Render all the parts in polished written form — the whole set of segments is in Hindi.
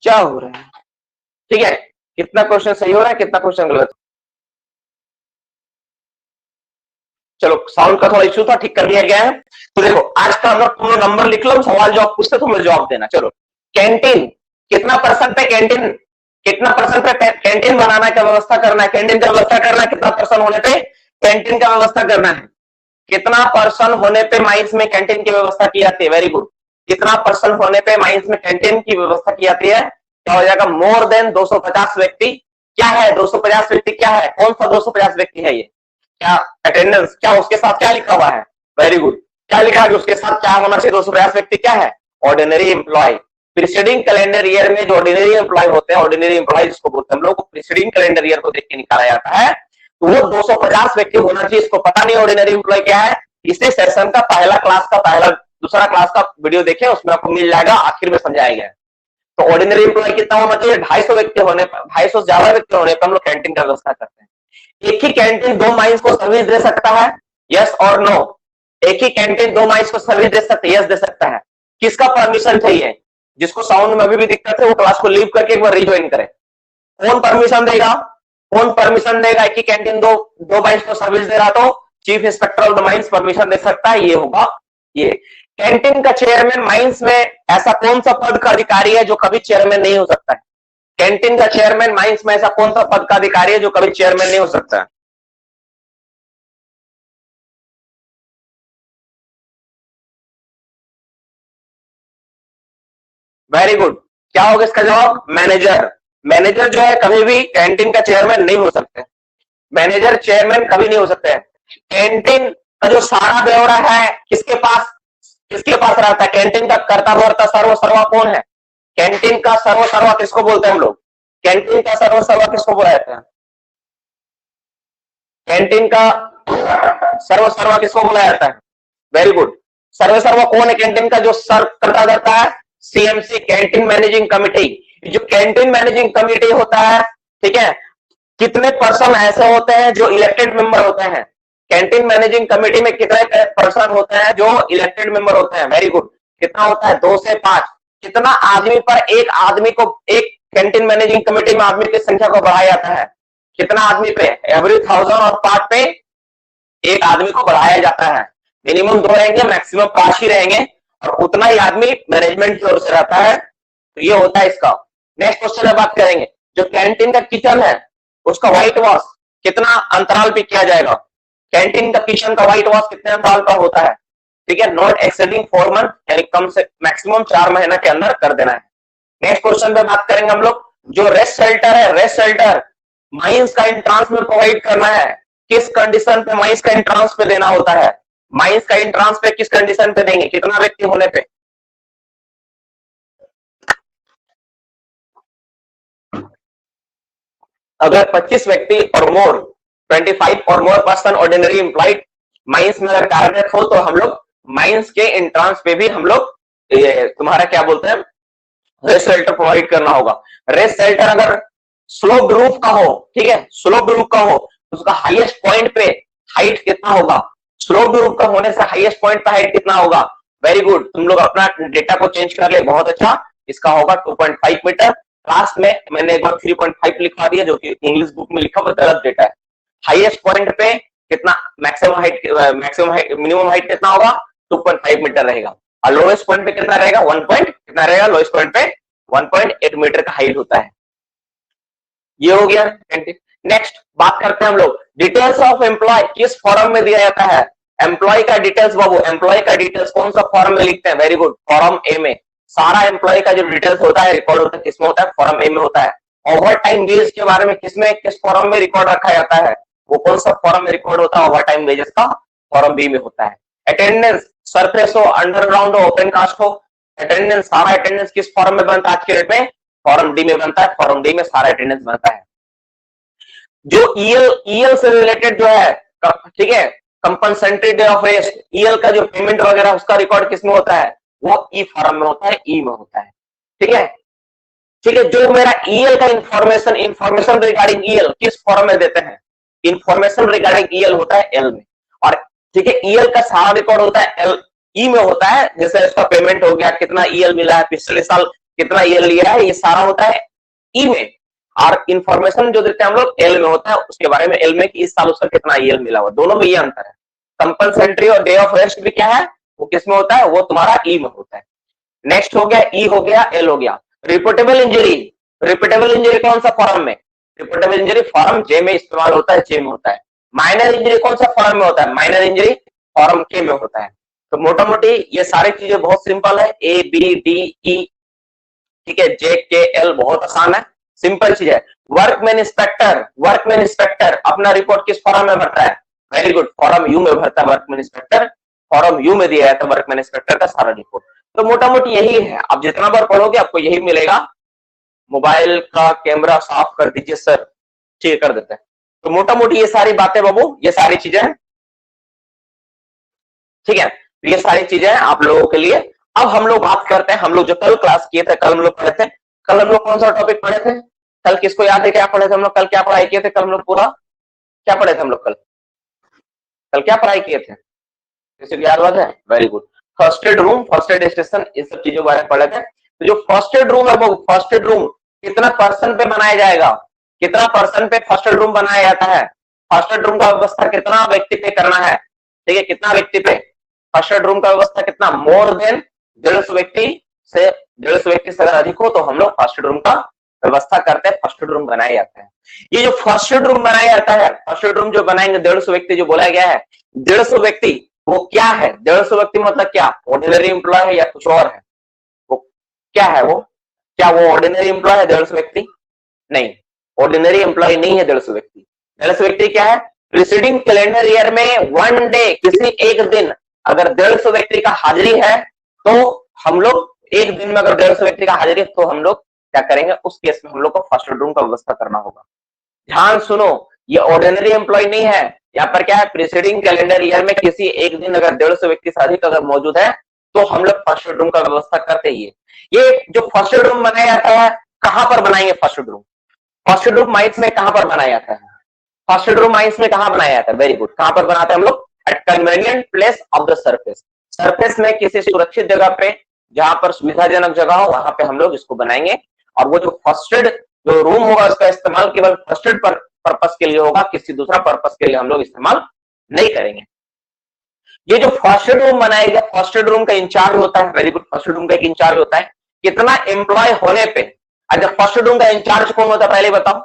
क्या हो रहा है? ठीक है, कितना क्वेश्चन सही हो रहा है, कितना क्वेश्चन गलत? चलो, साउंड का थोड़ा इश्यू था, ठीक कर दिया गया है। तो देखो, आज का हम लोग तुम नंबर लिख लो, सवाल जवाब पूछते तुम जवाब देना। चलो, कैंटीन कितना परसेंट पे कैंटीन, कितना परसेंट पे कैंटीन बनाना का व्यवस्था करना है, कैंटीन का व्यवस्था करना है, कितना परसेंट होने पे कैंटीन का व्यवस्था करना है, कितना परसेंट होने पे माइंस में कैंटीन की व्यवस्था की जाती है। Very good. कितना परसेंट होने पे माइंस में कैंटीन की व्यवस्था की जाती है? क्या हो जाएगा? मोर देन 250 व्यक्ति। क्या है 250 व्यक्ति? क्या है, कौन सा 250 व्यक्ति है ये? क्या अटेंडेंस, क्या उसके साथ क्या लिखा हुआ है? Very good. क्या लिखा है उसके साथ, क्या होना चाहिए? 250 व्यक्ति क्या है? Ordinary employee. Preceding calendar year में जो ऑर्डिनरी एम्प्लॉय होते हैं, ऑर्डिनरी एम्प्लॉय जिसको बोलते हैं हम लोग, प्रीसीडिंग कैलेंडर ईयर को देख के निकाला जाता है, तो वो 250 व्यक्ति होना चाहिए। इसको पता नहीं ऑर्डिनरी एम्प्लॉय क्या है? इसी सेशन का पहला क्लास का पहला दूसरा क्लास का वीडियो देखें, उसमें आपको मिल जाएगा, आखिर में समझाया गया है। तो ऑर्डिनरी एम्प्लॉय कितना होना चाहिए? 250 व्यक्ति होने पर, 250 से ज्यादा व्यक्ति होने पर हम लोग कैंटीन का व्यवस्था करते हैं। एक ही कैंटीन 2 माइंस को सर्विस दे सकता है? यस और नो? एक ही कैंटीन 2 माइंस को सर्विस दे सकता है? यस, दे सकता है। किसका परमिशन चाहिए? जिसको साउंड में अभी भी दिक्कत है वो क्लास को लीव करके एक बार रिज्वाइन करे। कौन परमिशन देगा? कौन परमिशन देगा? एक ही कैंटीन दो माइंस को सर्विस दे रहा तो chief inspector of the mines permission दे सकता है, ये होगा ये। कैंटीन का चेयरमैन माइंस में ऐसा कौन सा पद का अधिकारी है जो कभी चेयरमैन नहीं हो सकता है? कैंटीन का चेयरमैन माइंस में ऐसा कौन सा पद का अधिकारी है जो कभी चेयरमैन नहीं हो सकता है? Very good. क्या होगा इसका जवाब? मैनेजर। मैनेजर जो है कभी भी कैंटीन का चेयरमैन नहीं हो सकते। मैनेजर चेयरमैन कभी नहीं हो सकते हैं। कैंटीन का जो सारा ब्यौरा है किसके पास रहता है? कैंटीन का कर्ता वर्ता सर्व सर्वा कौन है? कैंटीन का सर्व सर्वा किसको बोलते हैं हम लोग? कैंटीन का सर्व सर्वा किसको बोला जाता है? कैंटीन का सर्व सर्वा किसको बोला जाता है? Very good. सर्व सर्वा कौन है कैंटीन का जो सर्व करता करता है? CMC, canteen managing committee. जो कैंटीन मैनेजिंग कमिटी होता है, ठीक है, कितने पर्सन ऐसे होते हैं जो इलेक्टेड मेंबर होते हैं? कैंटीन मैनेजिंग कमेटी में कितने पर्सन होते हैं जो इलेक्टेड मेंबर होते हैं? Very good. कितना होता है? 2 से 5। कितना आदमी पर एक आदमी को, एक कैंटीन मैनेजिंग कमेटी में आदमी की संख्या को बढ़ाया जाता है? कितना आदमी पे? एवरी 1000 और 5 पे एक आदमी को बढ़ाया जाता है। मिनिमम 2 रहेंगे, मैक्सिमम 5 ही रहेंगे, और उतना ही आदमी मैनेजमेंट की ओर से रहता है। तो ये होता है इसका। नेक्स्ट क्वेश्चन में बात करेंगे, जो कैंटीन का किचन है उसका व्हाइट वॉश कितना अंतराल पे किया जाएगा? कैंटीन का किचन का व्हाइट वॉश कितने अंतराल पर होता है? ठीक है, नॉट एक्सेडिंग 4 मंथ, यानी कम से मैक्सिमम 4 महीना के अंदर कर देना है। नेक्स्ट क्वेश्चन पे बात करेंगे हम लोग, जो रेस्ट शेल्टर है, रेस्ट शेल्टर माइंस का एंट्रांस में प्रोवाइड करना है, किस कंडीशन पे माइंस का एंट्रांस पे देना होता है? माइंस का एंट्रांस पे किस कंडीशन पे देंगे, कितना व्यक्ति होने पे? अगर 25 व्यक्ति और मोर, 25 और more person ordinary employed mines में अगर कार्यरत हो तो हम लोग माइंस के एंट्रांस पे भी हम लोग तुम्हारा क्या बोलते हैं, रेस्ट शेल्टर प्रोवाइड करना होगा। रेस्ट शेल्टर अगर स्लोप रूफ का हो, ठीक है, स्लोप रूफ का हो, तो उसका हाईएस्ट पॉइंट पे हाइट कितना होगा? स्लोप रूफ का होने से हाईएस्ट पॉइंट पे हाइट कितना होगा? वेरी गुड, तुम लोग अपना डेटा को चेंज कर ले, बहुत अच्छा। इसका होगा 2.5 मीटर। क्लास में मैंने एक बार 3.5 लिखवा दिया, जो कि इंग्लिश बुक में लिखा हुआ गलत डेटा है। हाईएस्ट पॉइंट पे कितना, मैक्सिमम हाइट, मिनिमम हाइट कितना होगा? 2.5 मीटर रहेगा। और लोएस्ट पॉइंट पे कितना रहेगा? 1 पॉइंट कितना रहेगा? लोएस्ट पॉइंट पे 1.8 मीटर का हाइट होता है। ये हो गया। नेक्स्ट बात करते हैं हम लोग, डिटेल्स ऑफ एम्प्लॉय किस फॉर्म में दिया जाता है? एम्प्लॉय का डिटेल्स बाबू, एम्प्लॉय का डिटेल्स कौन सा फॉर्म में लिखते हैं? वेरी गुड, फॉर्म ए में। सारा एम्प्लॉय का जो डिटेल्स होता है, रिकॉर्ड होता है, किसमें होता है? फॉर्म ए में होता है। ओवर टाइम वेज के बारे में किस फॉर्म में रिकॉर्ड रखा जाता है? वो कौन सा फॉर्म में रिकॉर्ड होता है? ओवर टाइम वेजेस का फॉर्म बी में होता है। अटेंडेंस, सरफेस हो, अंडरग्राउंड हो, ओपन कास्ट हो, अटेंडेंस, सारा अटेंडेंस किस फॉर्म में बनता है आज के डेट में? फॉर्म डी में बनता है। फॉर्म डी में सारा अटेंडेंस बनता है। जो ईएल से रिलेटेड जो है, ठीक है, compensatory day of rest, EL का जो पेमेंट वगैरह उसका रिकॉर्ड किसमें होता है? वो ई फॉर्म में होता है, ई में होता है। ठीक है, ठीक है। जो मेरा ईएल का इंफॉर्मेशन रिगार्डिंग ईएल किस फॉर्म में देते हैं? इंफॉर्मेशन रिगार्डिंग ईएल होता है एल में। और ठीक है, ईएल का सारा रिकॉर्ड होता है एल, ई में होता है। जैसे इसका पेमेंट हो गया, कितना ईएल मिला है, पिछले साल कितना ईएल लिया है, ये सारा होता है ई में, और इंफॉर्मेशन जो देते हैं हम लोग एल में होता है, उसके बारे में एल में कि इस साल उसका कितना ईएल मिला हुआ, दोनों में ये अंतर है। कंपल्सरी और डे ऑफ रेस्ट भी क्या है, वो किस में होता है, वो तुम्हारा ई में होता है। नेक्स्ट हो गया ई हो गया, एल हो गया। रिपोर्टेबल इंजरी, रिपोर्टेबल इंजरी कौन सा फॉर्म में, रिपोर्टेबल इंजरी फॉर्म जे में इस्तेमाल होता है, जे में होता है। माइनर इंजरी कौन सा फॉर्म में होता है, माइनर इंजरी फॉर्म के में होता है। तो मोटा मोटी ये सारी चीजें बहुत सिंपल है, ए बी डी ई, ठीक है, जे के एल बहुत आसान है, सिंपल चीज है। वर्कमैन इंस्पेक्टर, वर्कमैन इंस्पेक्टर अपना रिपोर्ट किस फॉर्म में भरता है, वेरी गुड, फॉर्म यू में भरता है वर्कमैन इंस्पेक्टर, फॉर्म यू में दिया है तो वर्कमैन इंस्पेक्टर का सारा रिपोर्ट। तो मोटा मोटी यही है, आप जितना बार पढ़ोगे आपको यही मिलेगा। मोबाइल का कैमरा साफ कर दीजिए सर, ठीक कर देते हैं। तो मोटा मोटी ये सारी बातें बाबू, ये सारी चीजें, ठीक है, ये सारी चीजें आप लोगों के लिए। अब हम लोग बात करते हैं, हम लोग जो कल क्लास किए थे, कल हम लोग पढ़े थे, कल हम लोग कौन सा टॉपिक पढ़े थे, कल किसको याद है क्या पढ़े थे हम लोग, कल क्या पढ़ाई किए थे, कल हम लोग पूरा क्या पढ़े थे हम लोग, कल कल क्या पढ़ाई किए थे, किसी को याद है, very good. First aid room, first aid station, इस सब चीजों के बारे में पढ़े थे। तो जो फर्स्ट एड रूम है वो फर्स्ट एड रूम कितना पर्सन पे बनाया जाएगा, कितना पर्सन पे फर्स्ट एड रूम बनाया जाता है, फर्स्ट एड रूम का व्यवस्था कितना व्यक्ति पे करना है, ठीक है, कितना व्यक्ति पे, फर्स्ट एड रूम का व्यवस्था कितना, मोर देन 150 व्यक्ति से, 150 व्यक्ति से अगर अधिक हो तो हम लोग फर्स्ट एड रूम का व्यवस्था करते हैं, फर्स्ट एड रूम बनाए जाते हैं। ये जो फर्स्ट एड रूम बनाया जाता है, फर्स्ट एड रूम जो बनाएंगे 150 व्यक्ति जो बोला गया है, 150 व्यक्ति वो क्या है, 150 व्यक्ति मतलब क्या, ऑर्डिनरी एम्प्लॉय है या कुछ और है, वो क्या है, वो क्या वो ऑर्डिनरी एम्प्लॉय है 150 व्यक्ति, नहीं, ऑर्डिनरी एम्प्लॉय नहीं है 150 व्यक्ति। 150 व्यक्ति क्या है, प्रीसीडिंग कैलेंडर ईयर में वन डे, किसी एक दिन अगर 150 व्यक्ति का हाजिरी है तो हम लोग एक दिन में अगर 150 व्यक्ति का हाजिरी है तो हम लोग क्या करेंगे, उस केस में हम लोग को फर्स्ट एड रूम का व्यवस्था करना होगा। ध्यान सुनो, ये ऑर्डिनरी एम्प्लॉय नहीं है, यहाँ पर क्या है, प्रीसीडिंग कैलेंडर ईयर में किसी एक दिन अगर 150 व्यक्ति से अधिक अगर मौजूद है तो हम लोग फर्स्ट एड रूम का व्यवस्था करते ही। ये जो फर्स्ट एड रूम बनाया जाता है, कहां पर बनाएंगे first aid room, first aid room mines में कहां पर बनाया जाता है, फर्स्ट एड रूम माइंस में कहां बनाया जाता है, वेरी गुड, कहां पर बनाते हैं हम लोग, at convenient place of the surface, surface में किसी सुरक्षित जगह पे, जहां पर सुविधाजनक जगह हो वहां पे हम लोग इसको बनाएंगे। और वो जो फर्स्ट एड जो रूम होगा उसका इस्तेमाल केवल फर्स्ट एड पर्पस के लिए होगा, किसी दूसरा पर्पस के लिए हम लोग इस्तेमाल नहीं करेंगे। ये जो फर्स्ट एड रूम बनाएगा, फर्स्ट एड रूम का इंचार्ज होता है, very good, first aid room का एक इंचार्ज होता है, कितना एम्प्लॉय होने पे। अच्छा, फर्स्ट एड रूम का इंचार्ज कौन होता है पहले बताओ,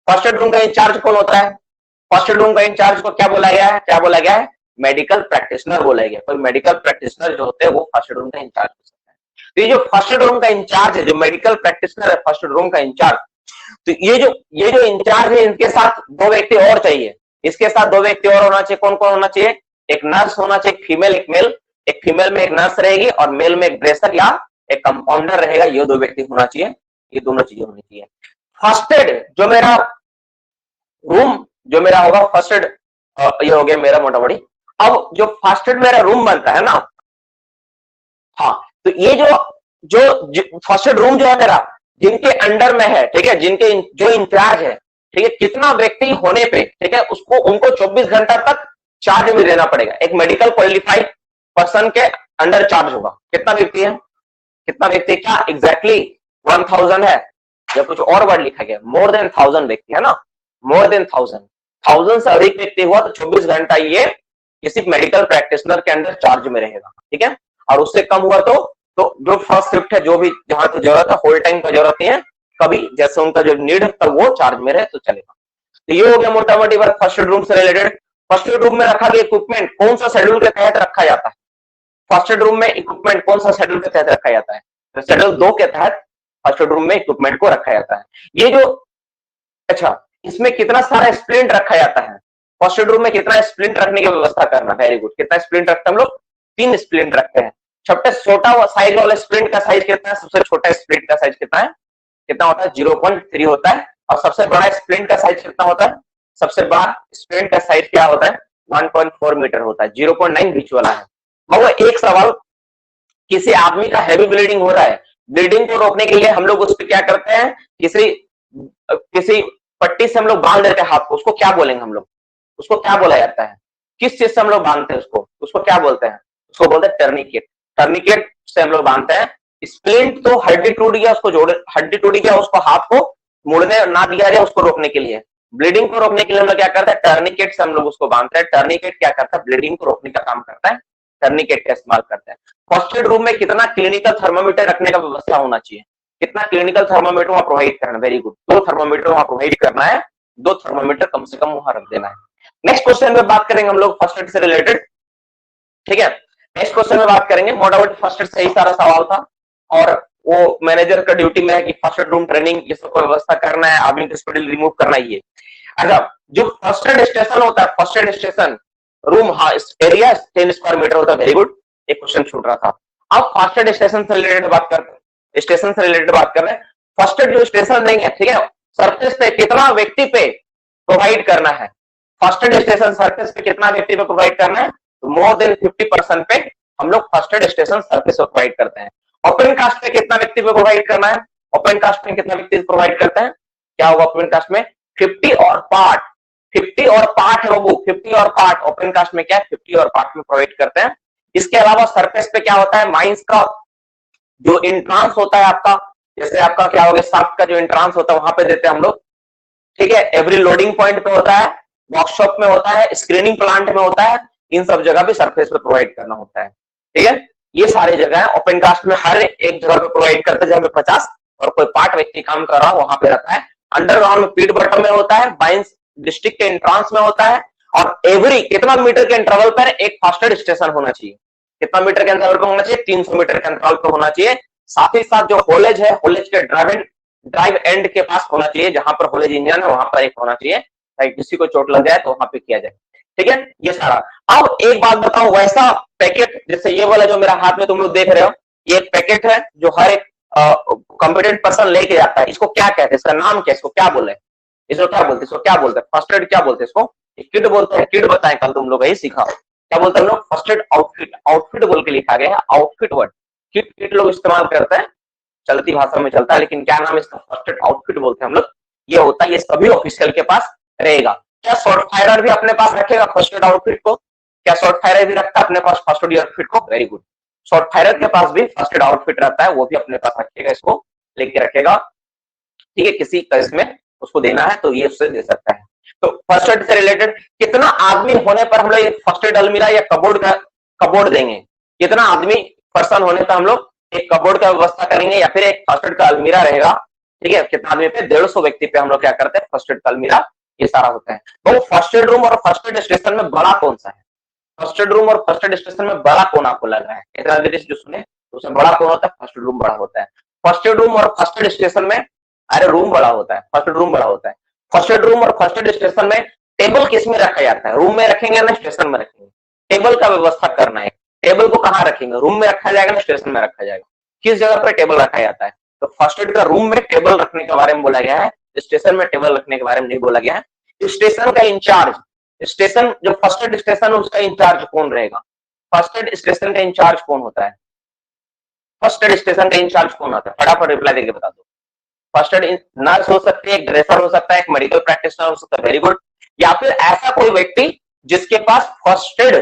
फर्स्ट एड रूम का इंचार्ज कौन होता है, फर्स्ट एड रूम का इंचार्ज को क्या बोला गया है, क्या बोला गया है, मेडिकल प्रैक्टिशनर बोला गया। कोई मेडिकल प्रैक्टिशनर जो होते हैं वो फर्स्ट एड रूम का इंचार्ज हो सकता है। तो ये जो फर्स्ट एड रूम का इंचार्ज है, जो मेडिकल प्रैक्टिशनर है फर्स्ट एड रूम का इंचार्ज, तो ये जो इंचार्ज है इनके साथ दो व्यक्ति और चाहिए, इसके साथ दो व्यक्ति और होना चाहिए। कौन कौन होना चाहिए, एक नर्स होना चाहिए, एक फीमेल एक मेल, एक फीमेल में एक नर्स रहेगी और मेल में एक ड्रेसर या एक कंपाउंडर रहेगा, ये दो व्यक्ति होना चाहिए, ये दोनों चीजें होनी चाहिए। फर्स्ट एड जो मेरा रूम जो मेरा होगा फर्स्ट एड, ये हो गया मेरा मोटा मोटी। अब जो फर्स्ट एड मेरा रूम बनता है ना, हाँ, तो ये जो फर्स्ट एड रूम जो है मेरा, जिनके अंडर में है, ठीक है, जिनके जो इंचार्ज है, ठीक है, कितना व्यक्ति होने पे, ठीक है, उसको उनको 24 घंटा तक चार्ज में देना पड़ेगा। एक मेडिकल क्वालिफाइड पर्सन के अंडर चार्ज होगा, कितना व्यक्ति है, कितना व्यक्ति, क्या एग्जैक्टली 1000 है या कुछ और वर्ड लिखा गया, मोर देन 1000 व्यक्ति है ना, मोर देन 1000 से अधिक व्यक्ति हुआ तो 24 घंटा ये किसी मेडिकल प्रैक्टिशनर के अंडर चार्ज में रहेगा, ठीक है। और उससे कम हुआ तो जो फर्स्ट शिफ्ट है, जो भी जहां तो जरूरत है, होल टाइम का जरूरत नहीं है, कभी जैसे उनका जो नीड है तब वो चार्ज में रहे तो चलेगा। तो ये हो गया मोटा मोटी बात फर्स्ट एड रूम से रिलेटेड। फर्स्ट एड रूम में रखा गया इक्विपमेंट कौन सा शेड्यूल के तहत रखा जाता है, फर्स्ट एड रूम में इक्विपमेंट कौन सा शेड्यूल के तहत रखा जाता है, तो शेड्यूल 2 के तहत फर्स्ट एड रूम में इक्विपमेंट को रखा जाता है। ये जो, अच्छा, इसमें कितना सारा स्प्लिंट रखा जाता है, फर्स्ट एड रूम में कितना स्प्लिंट रखने की व्यवस्था करना, वेरी गुड, कितना स्प्लिंट रखते हैं हम लोग, 3 स्प्लिंट रखते हैं। सबसे छोटा साइज वाला स्प्लिंट का साइज कितना है, सबसे छोटा स्प्लिंट का साइज कितना है, कितना होता है, 0.3 होता है। और सबसे बड़ा स्प्लिंट का साइज कितना होता है, सबसे बड़ा स्प्लिंट का साइज क्या होता है, 1.4 मीटर होता है, 0.9 बीच वाला है। मगर एक सवाल, किसी आदमी का हैवी ब्लीडिंग हो रहा है, ब्लीडिंग को रोकने के लिए हम लोग उस पर क्या करते हैं, किसी पट्टी से हम लोग बांध देते हैं हाथ को, उसको क्या बोलेंगे हम लोग, उसको क्या बोला जाता है, किस चीज से हम लोग बांधते हैं उसको क्या बोलते हैं, उसको बोलते हैं टर्निकेट। टर्निकेट से हम लोग बांधते हैं स्प्लिंट तो हड्डी टूट गया, उसको जोड़ हड्डी टूट गया, उसको हाथ को मुड़ने ना दिया जाए, उसको रोकने के लिए। ब्लीडिंग को रोकने के लिए हम लोग क्या करते हैं, टर्निकेट से हम लोग उसको बांधते हैं। टर्निकेट क्या करता है, ब्लीडिंग को रोकने का काम करता है, टर्निकेट का इस्तेमाल करते हैं। फर्स्ट एड रूम में कितना क्लिनिकल थर्मामीटर रखने का व्यवस्था होना चाहिए, कितना क्लिनिकल थर्मामीटर वहां प्रोवाइड करना, वेरी गुड, 2 थर्मामीटर वहां प्रोवाइड करना है, 2 थर्मामीटर कम से कम वहां रख देना है। नेक्स्ट क्वेश्चन में बात करेंगे हम लोग फर्स्ट एड से रिलेटेड, ठीक है। नेक्स्ट क्वेश्चन में बात करेंगे, मोटामोटी फर्स्ट एड से ही सारा सवाल था, और वो मैनेजर का ड्यूटी में है कि फर्स्ट एड रूम ट्रेनिंग ये सब व्यवस्था करना है, आदमी को स्टूडेंट रिमूव करना ही है। अच्छा, जो फर्स्ट एड स्टेशन होता है, first aid station room area 10 square metre होता है, वेरी गुड, एक क्वेश्चन छूट रहा था। अब फर्स्ट एड स्टेशन से रिलेटेड बात करते हैं, स्टेशन से रिलेटेड बात कर रहे हैं। फर्स्ट एड जो स्टेशन देंगे, ठीक है, सरफेस पे कितना व्यक्ति पे प्रोवाइड करना है, फर्स्ट एड स्टेशन सरफेस पे कितना व्यक्ति पे प्रोवाइड करना है, मोर देन 50% पे हम लोग फर्स्ट एड स्टेशन सरफेस पे प्रोवाइड करते हैं। ओपन कास्ट पे कितना व्यक्ति पे प्रोवाइड करना है, ओपन कास्ट में कितना व्यक्ति प्रोवाइड करते हैं, क्या होगा ओपन कास्ट में 50 और पार्ट, 50 और पार्ट है बाबू, 50 और पार्ट, ओपन कास्ट में क्या है 50 और पार्ट में प्रोवाइड करते हैं। इसके अलावा सरफेस पे क्या होता है, माइंस का जो इंट्रांस होता है आपका, जैसे आपका क्या हो गया शाफ्ट का जो इंट्रांस होता है वहां पे देते हैं हम लोग, ठीक है, एवरी लोडिंग पॉइंट पे होता है, वर्कशॉप में होता है, स्क्रीनिंग प्लांट में होता है, इन सब जगह पे सरफेस पे प्रोवाइड करना होता है, ठीक है। ये सारी जगह ओपन कास्ट में हर एक जगह पे प्रोवाइड करते हैं, जहां पे 50 और कोई पार्ट व्यक्ति काम कर रहा है वहां पे रहता है। अंडरग्राउंड में पीट बटन में होता है, बाइंस डिस्ट्रिक्ट के एंट्रांस में होता है, और एवरी कितना मीटर के इंटरवल पर एक फर्स्ट एड स्टेशन होना चाहिए, कितना मीटर के अंतराल पर होना चाहिए, 300 मीटर के अंतराल पर होना चाहिए। साथ ही साथ जो होलेज है, होलेज के ड्राइव एंड के पास होना चाहिए, जहां पर होलेज इंजन है वहां पर एक होना चाहिए, ताकि किसी को चोट लग जाए तो वहां पे किया जाए, ठीक है, ये सारा। अब एक बात बताओ, वैसा पैकेट जैसे ये वाला जो मेरा हाथ में तुम लोग देख रहे हो, ये एक पैकेट है जो हर एक कॉम्पिटेंट पर्सन लेके जाता है, इसको क्या कहते हैं, इसका नाम क्या है, इसको क्या बोले, इसको क्या बोलते हैं, इसको क्या बोलते हैं, फर्स्ट एड क्या बोलते हैं, इसको किट बोलते हैं, किट बताएं, कल तुम लोग यही सीखा, क्या बोलते हैं हम लोग, फर्स्ट एड आउटफिट, आउटफिट बोल के लिखा गया है, आउटफिट वर्ड, किट किट लोग इस्तेमाल करते हैं, चलती भाषा में चलता है, लेकिन क्या नाम इसका, फर्स्ट एड आउटफिट बोलते हैं हम लोग। ये होता है, ये सभी ऑफिशियल के पास रहेगा। क्या शॉर्ट फायरर भी अपने पास रखेगा फर्स्ट एड आउटफिट को, क्या शॉर्ट फायरर भी रखता है अपने पास फर्स्ट एड आउटफिट को, वेरी गुड, शॉर्ट फायरर के पास भी फर्स्ट एड आउटफिट रहता है, वो भी अपने पास रखेगा, इसको लेके रखेगा, ठीक है, किसी केस में उसको देना है तो ये उससे दे सकता है। तो फर्स्ट एड से रिलेटेड कितना आदमी होने पर हम लोग फर्स्ट एड अलमीरा या कबोर्ड देंगे, कितना आदमी पर्सन होने पर हम लोग एक कबोर्ड का व्यवस्था करेंगे, या फिर एक फर्स्ट एड का अलमीरा रहेगा, ठीक है, कितना आदमी पे 150 व्यक्ति पे हम लोग क्या करते हैं, फर्स्ट एड का अलमीरा, ये सारा होता है। तो फर्स्ट एड रूम और फर्स्ट एड स्टेशन में बड़ा कौन सा है, फर्स्ट एड रूम और फर्स्ट एड स्टेशन में बड़ा कौन आपको लग रहा है, इतना जो सुने तो उसमें बड़ा कौन होता है, फर्स्ट एड रूम बड़ा होता है। फर्स्ट एड रूम और फर्स्ट एड स्टेशन में, अरे रूम बड़ा होता है, फर्स्ट एड रूम बड़ा होता है। फर्स्ट एड रूम और फर्स्ट एड स्टेशन में टेबल किस में रखा जाता है, रूम में रखेंगे ना स्टेशन में रखेंगे, टेबल का व्यवस्था करना है, टेबल को कहाँ रखेंगे, रूम में रखा जाएगा ना स्टेशन में रखा जाएगा, किस जगह पर टेबल रखा जाता है, तो फर्स्ट एड का रूम में टेबल रखने के बारे में बोला गया है, स्टेशन में टेबल रखने के बारे में नहीं बोला गया है। स्टेशन का इंचार्ज, स्टेशन जो फर्स्ट एड स्टेशन है उसका इंचार्ज कौन रहेगा, फर्स्ट एड स्टेशन का इंचार्ज कौन होता है, फर्स्ट एड स्टेशन का इंचार्ज कौन होता है, फटाफट रिप्लाई देके बता दो। फर्स्ट एड नर्स हो सकती है, एक ड्रेसर हो सकता है, एक मेडिकल प्रैक्टिशनर हो सकता है, वेरी गुड, या फिर ऐसा कोई व्यक्ति जिसके पास फर्स्ट एड,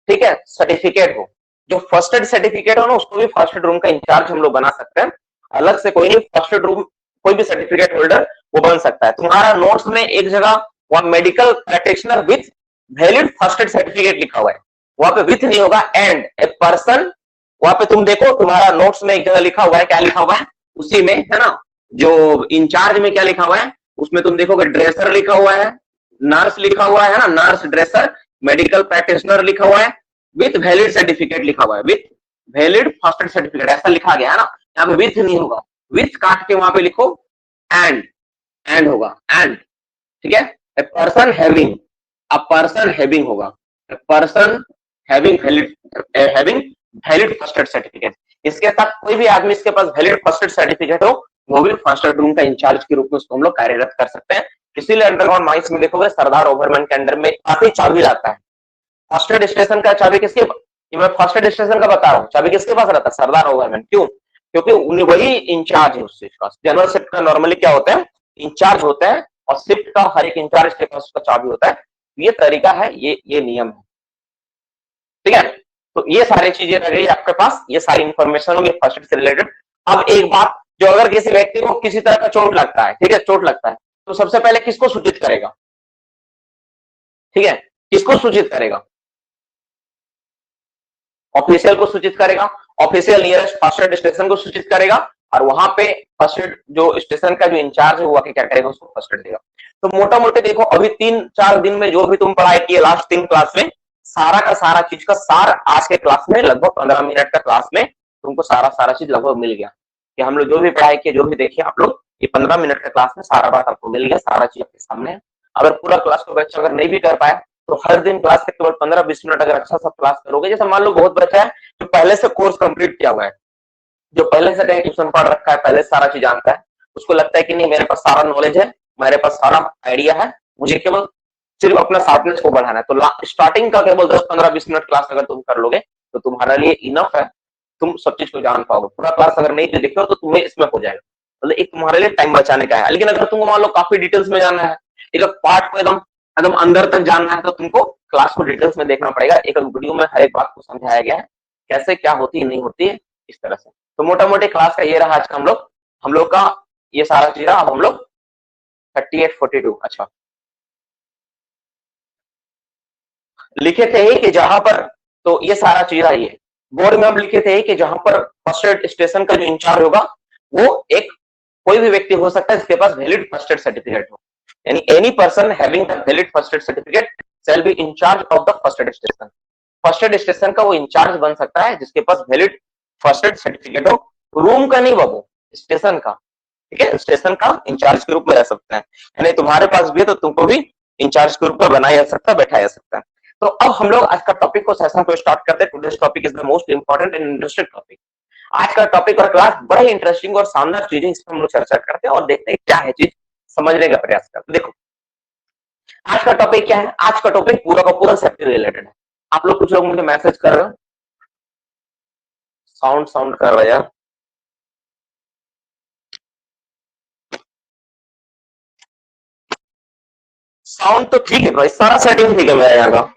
ठीक है, सर्टिफिकेट हो, जो फर्स्ट एड सर्टिफिकेट हो ना उसको भी फर्स्ट एड रूम का इंचार्ज हम लोग बना सकते हैं, अलग से कोई नहीं, फर्स्ट एड रूम कोई भी सर्टिफिकेट होल्डर वो बन सकता है। तुम्हारा नोट्स में एक जगह वहां medical practitioner with valid first aid certificate लिखा हुआ है, वहां पे विथ नहीं होगा, एंड ए पर्सन, वहां पे तुम देखो तुम्हारा नोट्स में एक जगह लिखा हुआ है, क्या लिखा हुआ है उसी में, है ना, जो इंचार्ज में क्या लिखा हुआ है उसमें तुम देखोगे ड्रेसर लिखा हुआ है, नर्स लिखा हुआ है ना, नर्स ड्रेसर, मेडिकल प्रैक्टिशनर लिखा हुआ है, विथ वैलिड सर्टिफिकेट लिखा हुआ है, with valid first aid certificate ऐसा लिखा गया है ना, यहाँ पे विथ नहीं होगा, विथ काट के वहां पे लिखो एंड होगा, एंड, ठीक है, a person having, a person having होगा, a person having valid first aid certificate, इसके साथ कोई भी आदमी इसके पास वैलिड फर्स्ट एड सर्टिफिकेट हो वो भी फर्स्ट एड रूम का इंचार्ज के रूप में उसको हम लोग कार्यरत कर सकते हैं। इसीलिए अंडरग्राउंड माइंस में देखोगे सरदार ओवरमैन के अंडर में काफी चाबी रहता है, फर्स्ट एड स्टेशन का चाबी किसके, मैं फर्स्ट एड स्टेशन का बता रहा हूँ, चाबी किसके पास रहता है, सरदार ओवरमैन, क्यों, क्योंकि उन्हें वही इंचार्ज है उस चीज का। जनरल शिफ्ट का नॉर्मली क्या होता है, इंचार्ज होते हैं, और शिफ्ट का हर एक इंचार्ज के पास उसका चाबी होता है, ये तरीका है, ये नियम है, ठीक है। तो ये सारी चीजें रह गई आपके पास, ये सारी इंफॉर्मेशन होगी फर्स्ट एड से रिलेटेड। अब एक बात, जो अगर किसी व्यक्ति को किसी तरह का चोट लगता है, ठीक है, चोट लगता है, तो सबसे पहले किसको सूचित करेगा? ठीक है, किसको सूचित करेगा? ऑफिशियल को सूचित करेगा, official nearest first aid station को सूचित करेगा, और वहां पे फर्स्ट एड जो स्टेशन का जो इंचार्ज है वो आके क्या करेगा, उसको फर्स्ट एड देगा। तो मोटा मोटे देखो, अभी 3-4 दिन में जो भी तुम पढ़ाई किए लास्ट 3 क्लास में, सारा का सारा चीज का सार आज के क्लास में, लगभग 15 मिनट का क्लास में तुमको सारा सारा चीज लगभग मिल गया, कि हम लोग जो भी पढ़ाई किए, जो भी देखिए आप लोग, ये 15 मिनट का क्लास में सारा बात आपको मिल गया, सारा चीज आपके सामने है। अगर पूरा क्लास को बच्चा अगर नहीं भी कर पाया, तो हर दिन क्लास के केवल 15-20 मिनट अगर अच्छा सा क्लास करोगे, जैसे मान लो बहुत बच्चा है जो पहले से कोर्स कंप्लीट किया हुआ है, जो पहले से कहीं ट्यूशन पढ़ रखा है, पहले सारा चीज जानता है, उसको लगता है कि नहीं मेरे पास सारा नॉलेज है, मेरे पास सारा आइडिया है, मुझे केवल सिर्फ अपना शार्पनेस को बढ़ाना है। तो स्टार्टिंग का केवल 10-15-20 मिनट क्लास अगर तुम कर लोगे तो तुम्हारे लिए इनफ है, तुम सब चीज को जान पाओगे। पूरा क्लास अगर नहीं देख रहे हो तो तुम्हें इसमें हो जाएगा, मतलब एक तुम्हारे लिए टाइम बचाने का है। लेकिन अगर तुमको मान लो काफी डिटेल्स में जानना है, एक पार्ट को एकदम एकदम अंदर तक जानना है, तो तुमको क्लास को डिटेल्स में देखना पड़ेगा। एक वीडियो में हर एक बात को समझाया गया है, कैसे क्या होती है नहीं होती है, इस तरह से। तो मोटा मोटी क्लास का ये रहा आज का हम लोग का ये सारा चीज रहा। अब हम लोग 38-42 अच्छा लिखे थे कि जहां पर, तो ये सारा चीज आई है बोर्ड में। हम लिखे थे कि जहां पर फर्स्ट एड स्टेशन का जो इंचार्ज होगा वो एक कोई भी व्यक्ति हो सकता है जिसके पास वैलिड फर्स्ट एड सर्टिफिकेट हो, यानी any person having the valid first aid certificate shall be incharge of the first aid station. First aid station का वो इंचार्ज बन सकता है जिसके पास वैलिड फर्स्ट एड सर्टिफिकेट हो। रूम का नहीं बाबू, स्टेशन का, ठीक है, स्टेशन का इंचार्ज के रूप में रह सकता है, यानी तुम्हारे पास भी है तो तुमको भी इंचार्ज के रूप में बनाया जा सकता है, बैठाया जा सकता है। तो अब हम लोग आज का टॉपिक को, सेशन को स्टार्ट करते हैं। Today's topic is the most important and interesting topic. आज का टॉपिक और क्लास बड़ा ही इंटरेस्टिंग और शानदार चीजें, इस पर हम लोग चर्चा करते हैं और देखते हैं क्या है चीज, समझने का प्रयास करते हैं। देखो आज का टॉपिक क्या है, आज का टॉपिक पूरा का पूरा सेफ्टी रिलेटेड है। आप लोग कुछ लोग मुझे मैसेज कर रहे हो, साउंड कर रहे यार, साउंड तो ठीक है भाई, सारा सेटिंग ठीक है मेरा यहाँ का।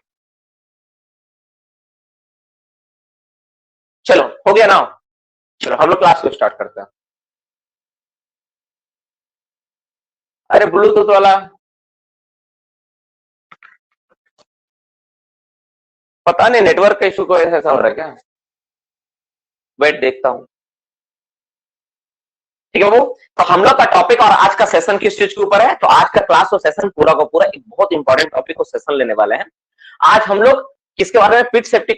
चलो हो गया ना, चलो हम लोग क्लास को स्टार्ट करते हैं। अरे ब्लूटूथ वाला पता नहीं नेटवर्क का इशू को ऐसा हो रहा है क्या, वेट देखता हूँ। ठीक है वो, तो हम लोग का टॉपिक और आज का सेशन किस चीज के ऊपर है, तो आज का क्लास और सेशन पूरा का पूरा एक बहुत इंपॉर्टेंट टॉपिक को सेशन लेने वाले हैं। आज हम लोग किसके बारे में, पिट सेफ्टी